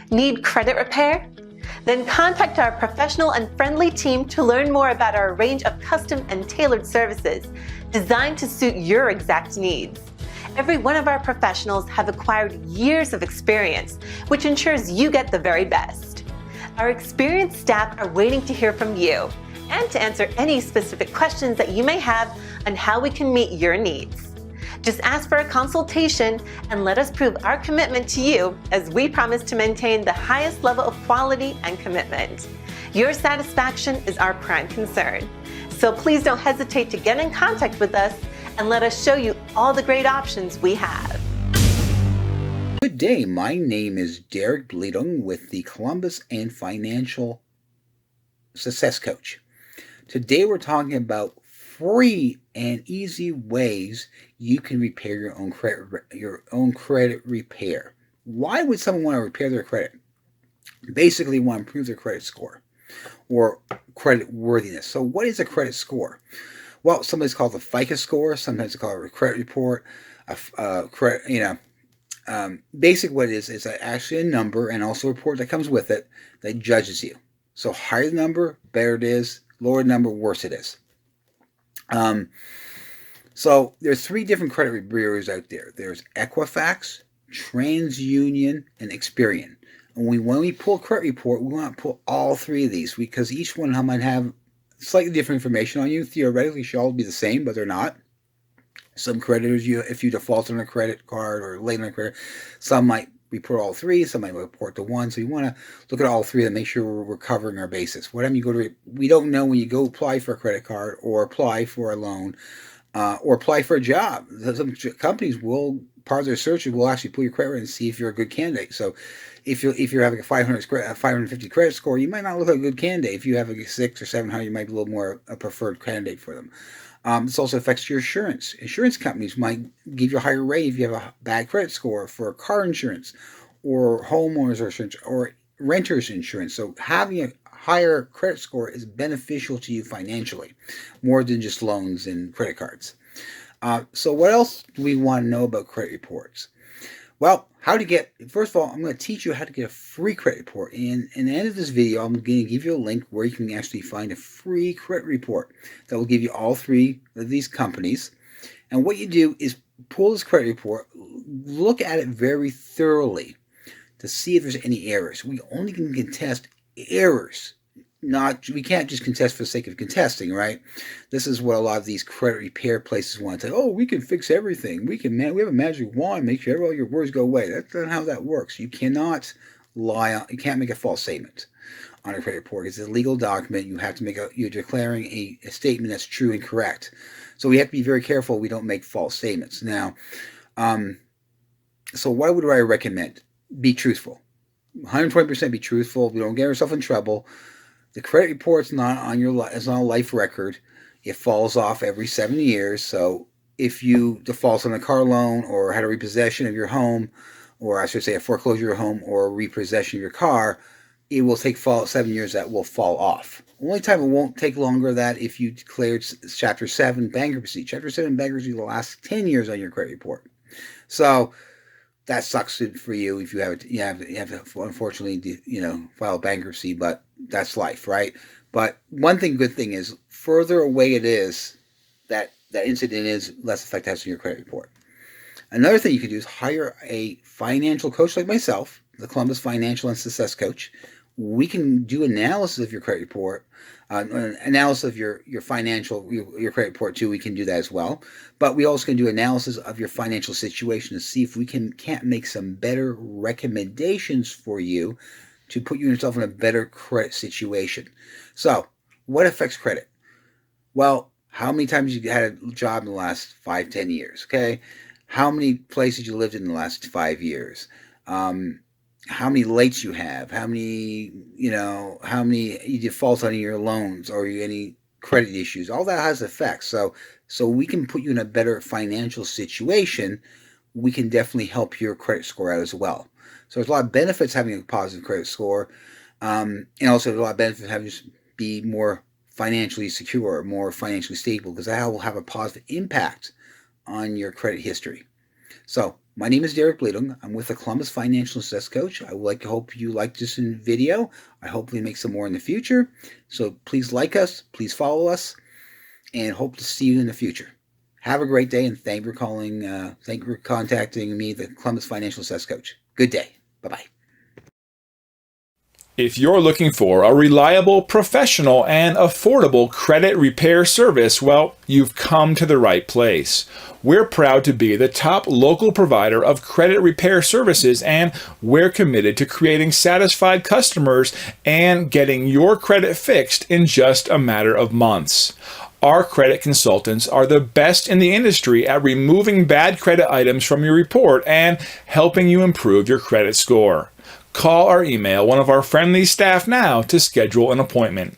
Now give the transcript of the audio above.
Need credit repair? Then contact our professional and friendly team to learn more about our range of custom and tailored services designed to suit your exact needs. Every one of our professionals have acquired years of experience, which ensures you get the very best. Our experienced staff are waiting to hear from you and to answer any specific questions that you may have on how we can meet your needs. Just ask for a consultation and let us prove our commitment to you as we promise to maintain the highest level of quality and commitment. Your satisfaction is our prime concern. So please don't hesitate to get in contact with us and let us show you all the great options we have. Good day, my name is Derek Bledung with the Columbus and Financial Success Coach. Today we're talking about free and easy ways you can repair your own credit repair. Why would someone want to repair their credit? Basically, want to improve their credit score or credit worthiness. So, what is a credit score? Well, sometimes called the FICO score. Sometimes it's called a credit report. Basically, what it is actually a number and also a report that comes with it that judges you. So, higher the number, better it is. Lower the number, worse it is. So there's three different credit bureaus out there. There's Equifax, TransUnion, and Experian. And when we pull a credit report, we want to pull all three of these because each one might have slightly different information on you. Theoretically, should all be the same, but they're not. Some creditors, if you default on a credit card or late on a credit, some might report all three, some might report to one. So you want to look at all three and make sure we're covering our bases. Whatever you go to, we don't know when you go apply for a credit card or apply for a loan or apply for a job. Some companies will, part of their search will actually pull your credit and see if you're a good candidate. So if you're having a 550 credit score, you might not look like a good candidate. If you have a 600 or 700, you might be a little more a preferred candidate for them. This also affects your insurance. Insurance companies might give you a higher rate if you have a bad credit score for car insurance or homeowners insurance or renters insurance. So having a higher credit score is beneficial to you financially, more than just loans and credit cards. So what else do we want to know about credit reports? Well, first of all, I'm going to teach you how to get a free credit report. And in the end of this video, I'm going to give you a link where you can actually find a free credit report that will give you all three of these companies. And what you do is pull this credit report, look at it very thoroughly to see if there's any errors. We only can contest errors. We can't just contest for the sake of contesting, right? This is what a lot of these credit repair places want to say. Oh, we can fix everything. We have a magic wand, make sure all your words go away. That's not how that works. You cannot you can't make a false statement on a credit report. It's a legal document. You have to you're declaring a statement that's true and correct. So we have to be very careful we don't make false statements. Now, so what would I recommend? Be truthful. 120% be truthful. We don't get ourselves in trouble. The credit report's not it's not a life record. It falls off every 7 years. So if you default on a car loan or had a repossession of your home, or I should say a foreclosure of your home or a repossession of your car, it will take 7 years that will fall off. Only time it won't take longer than that if you declared Chapter 7 bankruptcy. Chapter 7 bankruptcy will last 10 years on your credit report. So that sucks for you if you have to unfortunately file bankruptcy, but that's life, right? But good thing is, further away it is that incident is, less effect it has on your credit report. Another thing you can do is hire a financial coach like myself, the Columbus Financial and Success Coach. We can do analysis of your credit report, analysis of your credit report too. We can do that as well. But we also can do analysis of your financial situation to see if we can't make some better recommendations for you to put yourself in a better credit situation. So, what affects credit? Well, how many times you had a job in the last 5-10 years? Okay, how many places you lived in the last 5 years? How many lates you have? How many you default on your loans or any credit issues? All that has effects. So we can put you in a better financial situation. We can definitely help your credit score out as well. So there's a lot of benefits having a positive credit score, and also there's a lot of benefits having to be more financially secure, more financially stable, because that will have a positive impact on your credit history. So My name is Derek Bleeding. I'm with the Columbus Financial Success Coach. I would hope you like this video. I hope we make some more in the future. So please like us, please follow us, and hope to see you in the future. Have a great day, and thank you for contacting me, the Columbus Financial Success Coach. Good day. Bye-bye. If you're looking for a reliable, professional, and affordable credit repair service, well, you've come to the right place. We're proud to be the top local provider of credit repair services, and we're committed to creating satisfied customers and getting your credit fixed in just a matter of months. Our credit consultants are the best in the industry at removing bad credit items from your report and helping you improve your credit score. Call or email one of our friendly staff now to schedule an appointment.